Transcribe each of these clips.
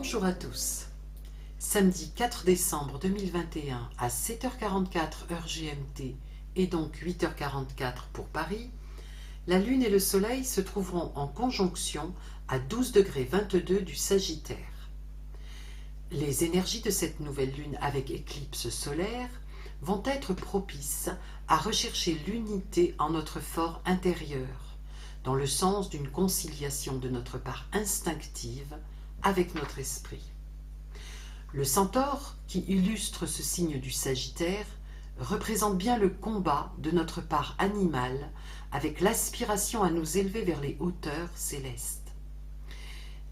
Bonjour à tous. Samedi 4 décembre 2021 à 7h44 heure GMT et donc 8h44 pour Paris, la Lune et le Soleil se trouveront en conjonction à 12°22 du Sagittaire. Les énergies de cette nouvelle Lune avec éclipse solaire vont être propices à rechercher l'unité en notre fort intérieur, dans le sens d'une conciliation de notre part instinctive avec notre esprit. Le centaure, qui illustre ce signe du Sagittaire, représente bien le combat de notre part animale avec l'aspiration à nous élever vers les hauteurs célestes.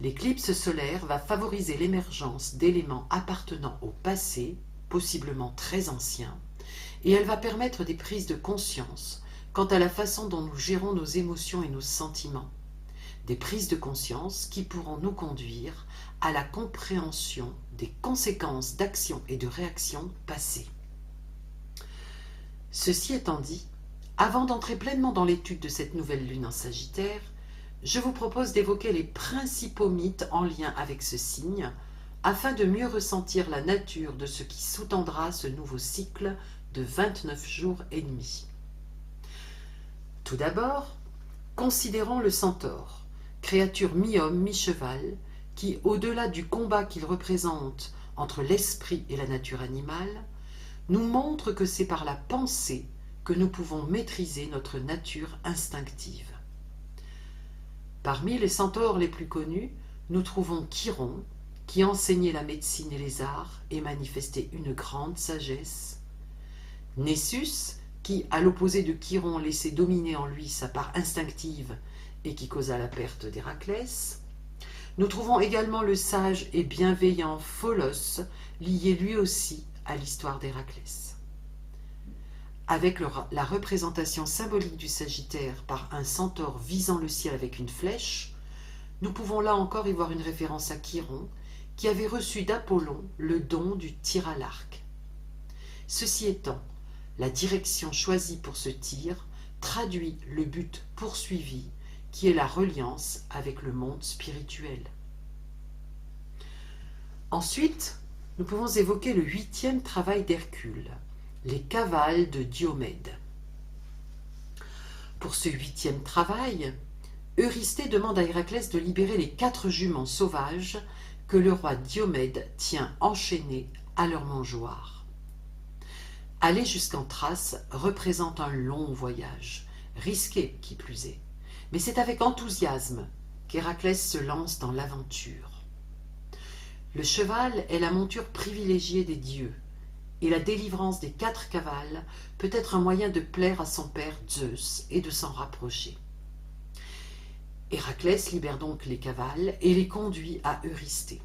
L'éclipse solaire va favoriser l'émergence d'éléments appartenant au passé, possiblement très anciens, et elle va permettre des prises de conscience quant à la façon dont nous gérons nos émotions et nos sentiments. Des prises de conscience qui pourront nous conduire à la compréhension des conséquences d'actions et de réactions passées. Ceci étant dit, avant d'entrer pleinement dans l'étude de cette nouvelle lune en Sagittaire, je vous propose d'évoquer les principaux mythes en lien avec ce signe, afin de mieux ressentir la nature de ce qui sous-tendra ce nouveau cycle de 29 jours et demi. Tout d'abord, considérons le centaure, créature mi-homme, mi-cheval, qui, au-delà du combat qu'il représente entre l'esprit et la nature animale, nous montre que c'est par la pensée que nous pouvons maîtriser notre nature instinctive. Parmi les centaures les plus connus, nous trouvons Chiron, qui enseignait la médecine et les arts et manifestait une grande sagesse, Nessus, qui, à l'opposé de Chiron, laissait dominer en lui sa part instinctive et qui causa la perte d'Héraclès. Nous trouvons également le sage et bienveillant Pholos, lié lui aussi à l'histoire d'Héraclès. Avec la représentation symbolique du Sagittaire par un centaure visant le ciel avec une flèche, nous pouvons là encore y voir une référence à Chiron, qui avait reçu d'Apollon le don du tir à l'arc. Ceci étant, la direction choisie pour ce tir traduit le but poursuivi, qui est la reliance avec le monde spirituel. Ensuite, nous pouvons évoquer le 8e travail d'Hercule, les cavales de Diomède. Pour ce 8e travail, Eurysthée demande à Héraclès de libérer les 4 juments sauvages que le roi Diomède tient enchaînés à leur mangeoire. Aller jusqu'en Thrace représente un long voyage, risqué qui plus est. Mais c'est avec enthousiasme qu'Héraclès se lance dans l'aventure. Le cheval est la monture privilégiée des dieux, et la délivrance des 4 cavales peut être un moyen de plaire à son père Zeus et de s'en rapprocher. Héraclès libère donc les cavales et les conduit à Eurysthée.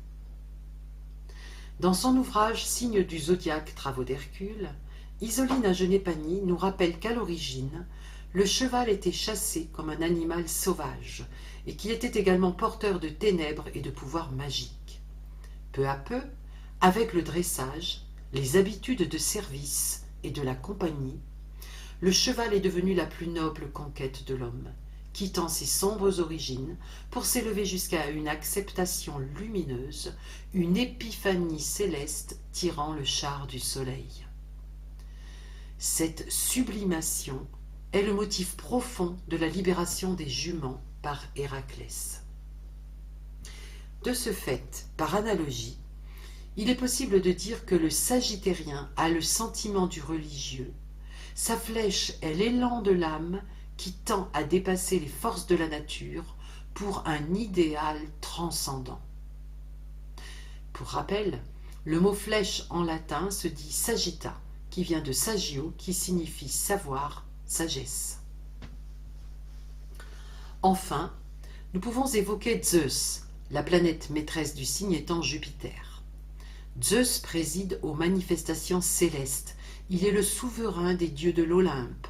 Dans son ouvrage Signes du zodiaque, travaux d'Hercule, Isoline à Genépanie nous rappelle qu'à l'origine, le cheval était chassé comme un animal sauvage et qu'il était également porteur de ténèbres et de pouvoirs magiques. Peu à peu, avec le dressage, les habitudes de service et de la compagnie, le cheval est devenu la plus noble conquête de l'homme, quittant ses sombres origines pour s'élever jusqu'à une acceptation lumineuse, une épiphanie céleste tirant le char du soleil. Cette sublimation est le motif profond de la libération des juments par Héraclès. De ce fait, par analogie, il est possible de dire que le Sagittérien a le sentiment du religieux. Sa flèche est l'élan de l'âme qui tend à dépasser les forces de la nature pour un idéal transcendant. Pour rappel, le mot flèche en latin se dit sagitta, qui vient de sagio, qui signifie savoir, sagesse. Enfin, nous pouvons évoquer Zeus, la planète maîtresse du signe étant Jupiter. Zeus préside aux manifestations célestes, il est le souverain des dieux de l'Olympe,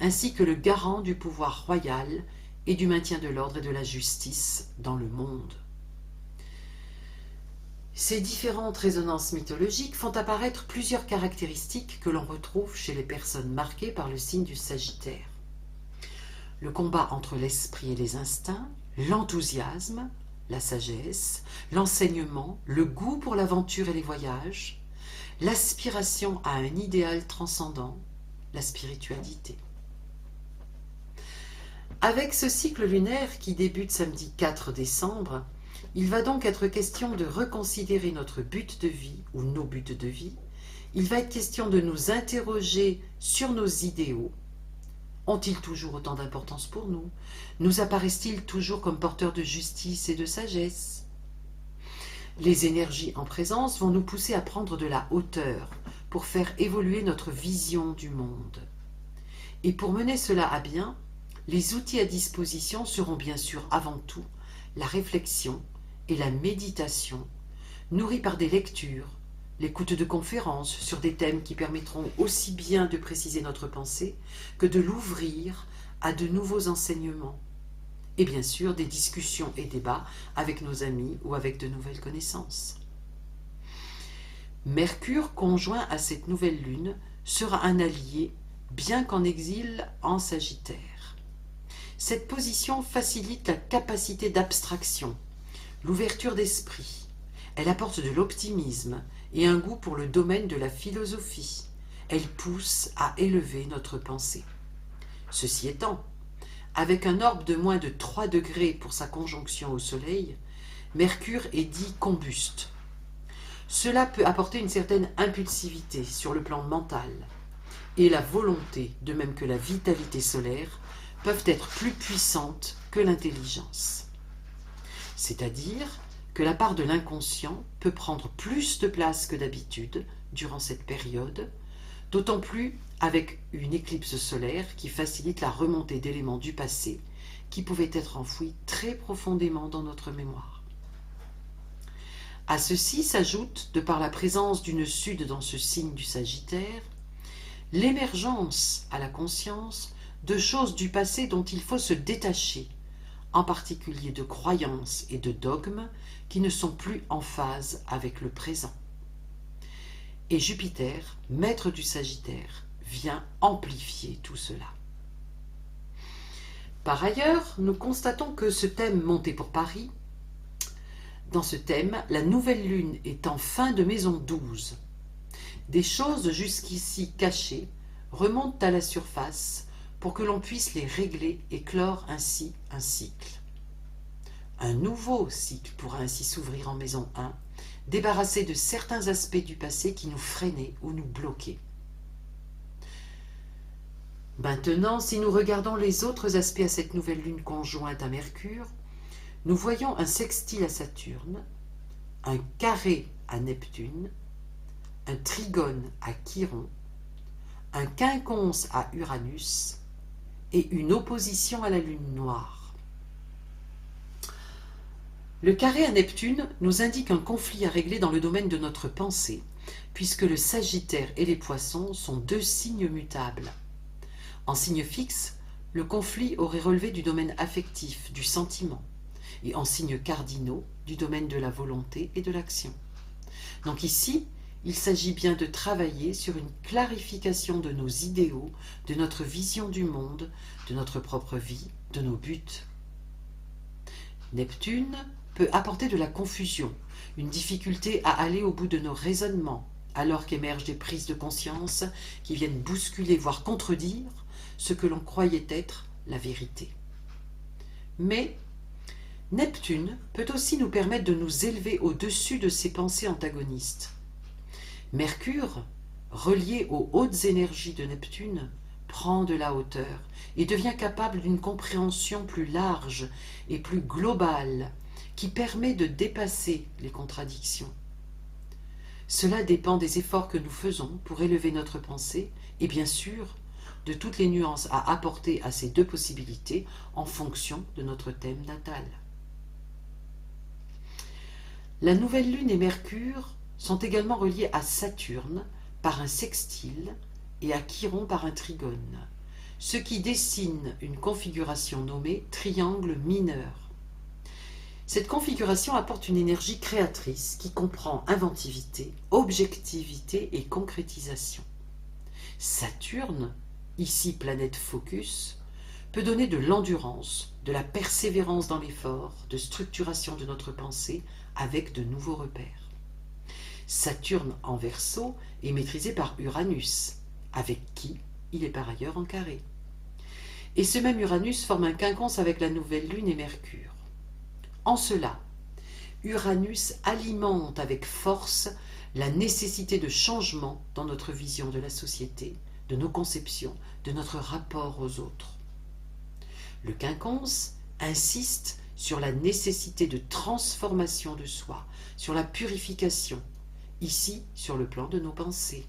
ainsi que le garant du pouvoir royal et du maintien de l'ordre et de la justice dans le monde. Ces différentes résonances mythologiques font apparaître plusieurs caractéristiques que l'on retrouve chez les personnes marquées par le signe du Sagittaire. Le combat entre l'esprit et les instincts, l'enthousiasme, la sagesse, l'enseignement, le goût pour l'aventure et les voyages, l'aspiration à un idéal transcendant, la spiritualité. Avec ce cycle lunaire qui débute samedi 4 décembre, il va donc être question de reconsidérer notre but de vie ou nos buts de vie. Il va être question de nous interroger sur nos idéaux. Ont-ils toujours autant d'importance pour nous? Nous apparaissent-ils toujours comme porteurs de justice et de sagesse? Les énergies en présence vont nous pousser à prendre de la hauteur pour faire évoluer notre vision du monde. Et pour mener cela à bien, les outils à disposition seront bien sûr avant tout la réflexion et la méditation, nourris par des lectures, l'écoute de conférences sur des thèmes qui permettront aussi bien de préciser notre pensée que de l'ouvrir à de nouveaux enseignements. Et bien sûr des discussions et débats avec nos amis ou avec de nouvelles connaissances. Mercure, conjoint à cette nouvelle lune, sera un allié, bien qu'en exil en Sagittaire. Cette position facilite la capacité d'abstraction, l'ouverture d'esprit. Elle apporte de l'optimisme et un goût pour le domaine de la philosophie. Elle pousse à élever notre pensée. Ceci étant, avec un orbe de moins de 3 degrés pour sa conjonction au Soleil, Mercure est dit combuste. Cela peut apporter une certaine impulsivité sur le plan mental, et la volonté, de même que la vitalité solaire, peuvent être plus puissantes que l'intelligence. C'est-à-dire que la part de l'inconscient peut prendre plus de place que d'habitude durant cette période, d'autant plus avec une éclipse solaire qui facilite la remontée d'éléments du passé qui pouvaient être enfouis très profondément dans notre mémoire. À ceci s'ajoute, de par la présence d'une Sud dans ce signe du Sagittaire, l'émergence à la conscience de choses du passé dont il faut se détacher, en particulier de croyances et de dogmes qui ne sont plus en phase avec le présent. Et Jupiter, maître du Sagittaire, vient amplifier tout cela. Par ailleurs, nous constatons que ce thème monté pour Paris, dans ce thème, la nouvelle lune est en fin de maison 12. Des choses jusqu'ici cachées remontent à la surface pour que l'on puisse les régler et clore ainsi un cycle. Un nouveau cycle pourra ainsi s'ouvrir en maison 1, débarrassé de certains aspects du passé qui nous freinaient ou nous bloquaient. Maintenant, si nous regardons les autres aspects à cette nouvelle lune conjointe à Mercure, nous voyons un sextile à Saturne, un carré à Neptune, un trigone à Chiron, un quinconce à Uranus et une opposition à la lune noire. Le carré à Neptune nous indique un conflit à régler dans le domaine de notre pensée, puisque le Sagittaire et les Poissons sont 2 signes mutables. En signe fixe, le conflit aurait relevé du domaine affectif, du sentiment, et en signes cardinaux, du domaine de la volonté et de l'action. Donc ici, il s'agit bien de travailler sur une clarification de nos idéaux, de notre vision du monde, de notre propre vie, de nos buts. Neptune peut apporter de la confusion, une difficulté à aller au bout de nos raisonnements, alors qu'émergent des prises de conscience qui viennent bousculer, voire contredire, ce que l'on croyait être la vérité. Mais Neptune peut aussi nous permettre de nous élever au-dessus de ces pensées antagonistes. Mercure, relié aux hautes énergies de Neptune, prend de la hauteur et devient capable d'une compréhension plus large et plus globale qui permet de dépasser les contradictions. Cela dépend des efforts que nous faisons pour élever notre pensée et bien sûr de toutes les nuances à apporter à ces 2 possibilités en fonction de notre thème natal. La nouvelle lune et Mercure sont également reliés à Saturne par un sextile et à Chiron par un trigone, ce qui dessine une configuration nommée triangle mineur. Cette configuration apporte une énergie créatrice qui comprend inventivité, objectivité et concrétisation. Saturne, ici planète focus, peut donner de l'endurance, de la persévérance dans l'effort, de structuration de notre pensée avec de nouveaux repères. Saturne en Verseau est maîtrisé par Uranus, avec qui il est par ailleurs en carré. Et ce même Uranus forme un quinconce avec la nouvelle Lune et Mercure. En cela, Uranus alimente avec force la nécessité de changement dans notre vision de la société, de nos conceptions, de notre rapport aux autres. Le quinconce insiste sur la nécessité de transformation de soi, sur la purification, ici sur le plan de nos pensées.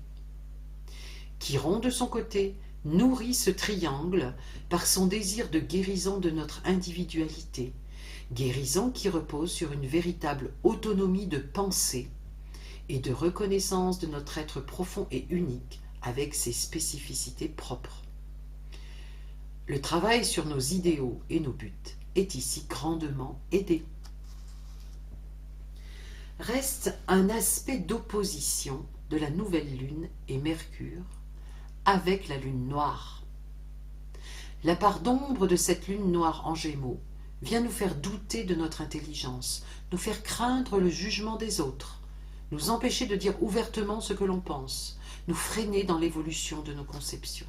Chiron, de son côté, nourrit ce triangle par son désir de guérison de notre individualité, guérison qui repose sur une véritable autonomie de pensée et de reconnaissance de notre être profond et unique avec ses spécificités propres. Le travail sur nos idéaux et nos buts est ici grandement aidé. Reste un aspect d'opposition de la nouvelle Lune et Mercure avec la Lune noire. La part d'ombre de cette Lune noire en Gémeaux vient nous faire douter de notre intelligence, nous faire craindre le jugement des autres, nous empêcher de dire ouvertement ce que l'on pense, nous freiner dans l'évolution de nos conceptions.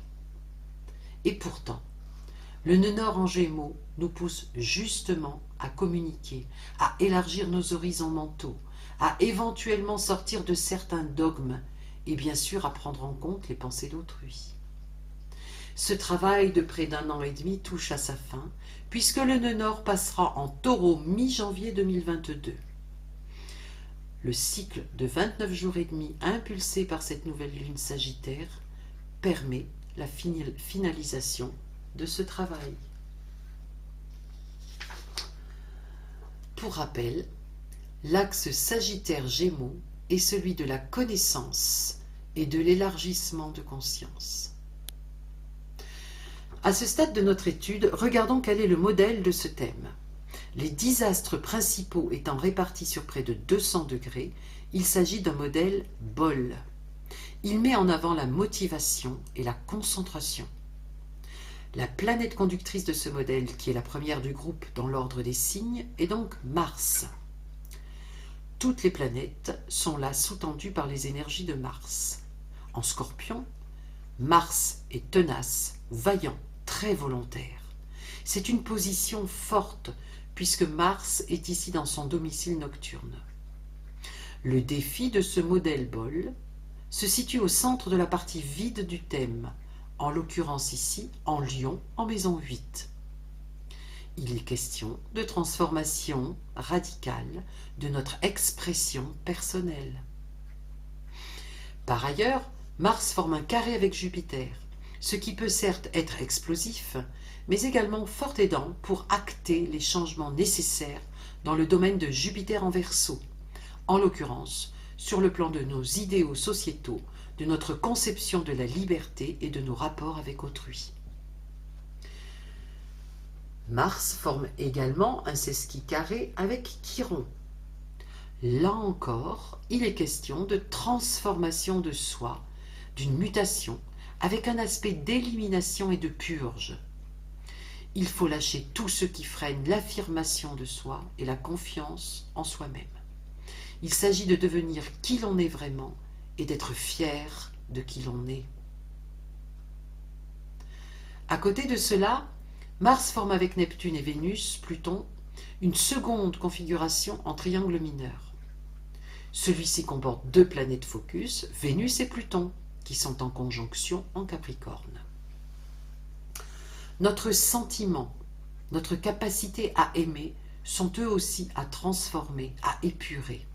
Et pourtant, le nœud nord en Gémeaux nous pousse justement à communiquer, à élargir nos horizons mentaux, à éventuellement sortir de certains dogmes et bien sûr à prendre en compte les pensées d'autrui. Ce travail de près d'1 an et demi touche à sa fin, puisque le nœud nord passera en Taureau mi-janvier 2022. Le cycle de 29 jours et demi impulsé par cette nouvelle lune sagittaire permet la finalisation de ce travail. Pour rappel, l'axe Sagittaire-Gémeaux est celui de la connaissance et de l'élargissement de conscience. À ce stade de notre étude, regardons quel est le modèle de ce thème. Les 10 astres principaux étant répartis sur près de 200 degrés, il s'agit d'un modèle bol. Il met en avant la motivation et la concentration. La planète conductrice de ce modèle, qui est la première du groupe dans l'ordre des signes, est donc Mars. Toutes les planètes sont là sous-tendues par les énergies de Mars. En Scorpion, Mars est tenace, vaillant, très volontaire. C'est une position forte, puisque Mars est ici dans son domicile nocturne. Le défi de ce modèle bol se situe au centre de la partie vide du thème, en l'occurrence ici en Lion, en maison 8. Il est question de transformation radicale de notre expression personnelle. Par ailleurs, Mars forme un carré avec Jupiter, ce qui peut certes être explosif, mais également fort aidant pour acter les changements nécessaires dans le domaine de Jupiter en Verseau, en l'occurrence sur le plan de nos idéaux sociétaux, de notre conception de la liberté et de nos rapports avec autrui. Mars forme également un sesqui carré avec Chiron. Là encore, il est question de transformation de soi, d'une mutation, avec un aspect d'élimination et de purge. Il faut lâcher tout ce qui freine l'affirmation de soi et la confiance en soi-même. Il s'agit de devenir qui l'on est vraiment et d'être fier de qui l'on est. À côté de cela, Mars forme avec Neptune et Vénus, Pluton, une seconde configuration en triangle mineur. Celui-ci comporte 2 planètes focus, Vénus et Pluton, qui sont en conjonction en Capricorne. Notre sentiment, notre capacité à aimer sont eux aussi à transformer, à épurer.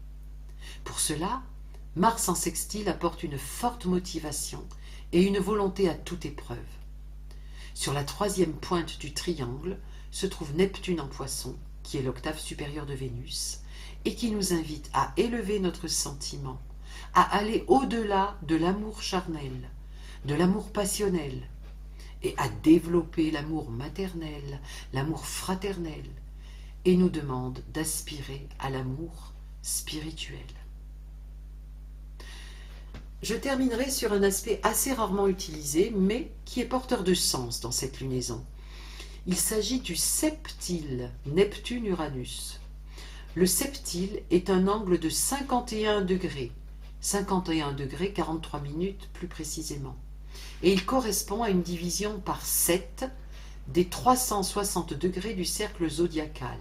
Pour cela, Mars en sextile apporte une forte motivation et une volonté à toute épreuve. Sur la 3e pointe du triangle se trouve Neptune en Poisson, qui est l'octave supérieure de Vénus, et qui nous invite à élever notre sentiment, à aller au-delà de l'amour charnel, de l'amour passionnel, et à développer l'amour maternel, l'amour fraternel, et nous demande d'aspirer à l'amour spirituel. Je terminerai sur un aspect assez rarement utilisé, mais qui est porteur de sens dans cette lunaison. Il s'agit du septile Neptune-Uranus. Le septile est un angle de 51 degrés, 51 degrés 43 minutes plus précisément, et il correspond à une division par 7 des 360 degrés du cercle zodiacal.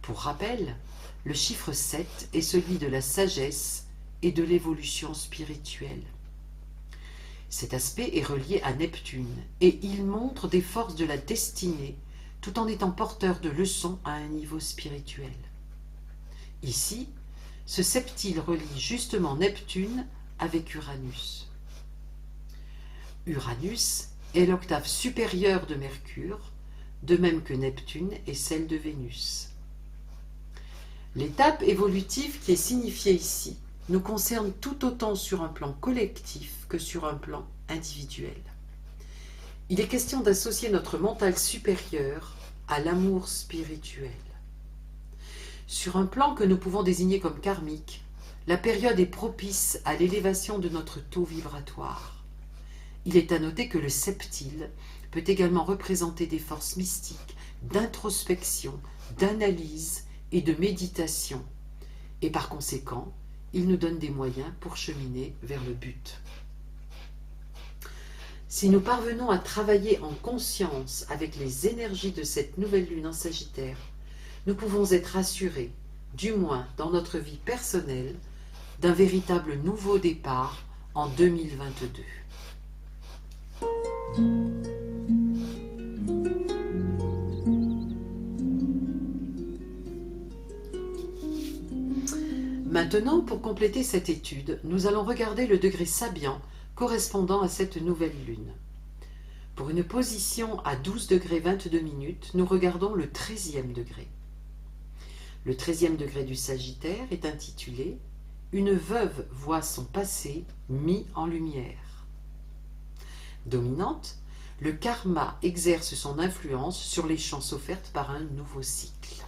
Pour rappel, le chiffre 7 est celui de la sagesse et de l'évolution spirituelle. Cet aspect est relié à Neptune et il montre des forces de la destinée tout en étant porteur de leçons à un niveau spirituel. Ici, ce septile relie justement Neptune avec Uranus. Uranus est l'octave supérieure de Mercure, de même que Neptune est celle de Vénus. L'étape évolutive qui est signifiée ici nous concerne tout autant sur un plan collectif que sur un plan individuel. Il est question d'associer notre mental supérieur à l'amour spirituel. Sur un plan que nous pouvons désigner comme karmique, la période est propice à l'élévation de notre taux vibratoire. Il est à noter que le septile peut également représenter des forces mystiques, d'introspection, d'analyse et de méditation, et par conséquent, il nous donne des moyens pour cheminer vers le but. Si nous parvenons à travailler en conscience avec les énergies de cette nouvelle lune en Sagittaire, nous pouvons être assurés, du moins dans notre vie personnelle, d'un véritable nouveau départ en 2022. Maintenant, pour compléter cette étude, nous allons regarder le degré Sabian correspondant à cette nouvelle lune. Pour une position à 12 degrés 22 minutes, nous regardons le 13e degré. Le 13e degré du Sagittaire est intitulé « Une veuve voit son passé mis en lumière ». Dominante, le karma exerce son influence sur les chances offertes par un nouveau cycle.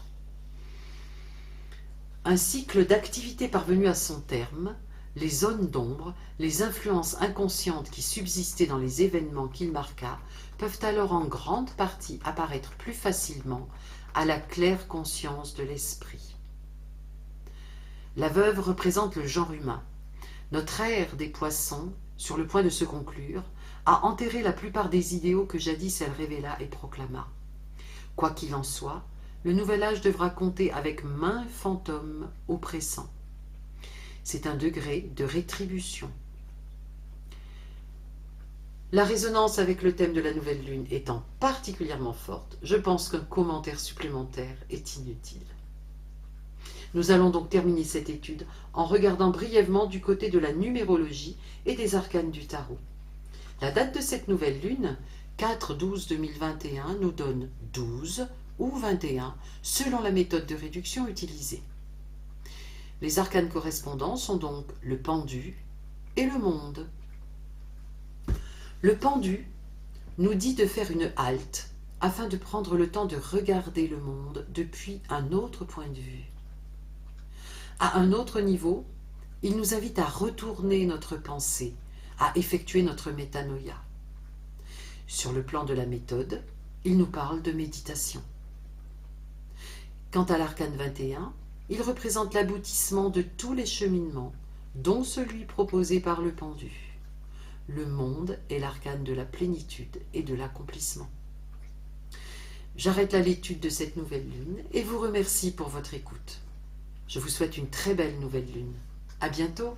Un cycle d'activité parvenu à son terme, les zones d'ombre, les influences inconscientes qui subsistaient dans les événements qu'il marqua, peuvent alors en grande partie apparaître plus facilement à la claire conscience de l'esprit. La veuve représente le genre humain. Notre ère des poissons, sur le point de se conclure, a enterré la plupart des idéaux que jadis elle révéla et proclama. Quoi qu'il en soit, le nouvel âge devra compter avec maints fantômes oppressants. C'est un degré de rétribution. La résonance avec le thème de la nouvelle lune étant particulièrement forte, je pense qu'un commentaire supplémentaire est inutile. Nous allons donc terminer cette étude en regardant brièvement du côté de la numérologie et des arcanes du tarot. La date de cette nouvelle lune, 4-12-2021, nous donne 12 ou 21 selon la méthode de réduction utilisée. Les arcanes correspondants sont donc le pendu et le monde. Le pendu nous dit de faire une halte afin de prendre le temps de regarder le monde depuis un autre point de vue. À un autre niveau, il nous invite à retourner notre pensée, à effectuer notre métanoïa. Sur le plan de la méthode, il nous parle de méditation. Quant à l'arcane 21, il représente l'aboutissement de tous les cheminements, dont celui proposé par le pendu. Le monde est l'arcane de la plénitude et de l'accomplissement. J'arrête là l'étude de cette nouvelle lune et vous remercie pour votre écoute. Je vous souhaite une très belle nouvelle lune. À bientôt!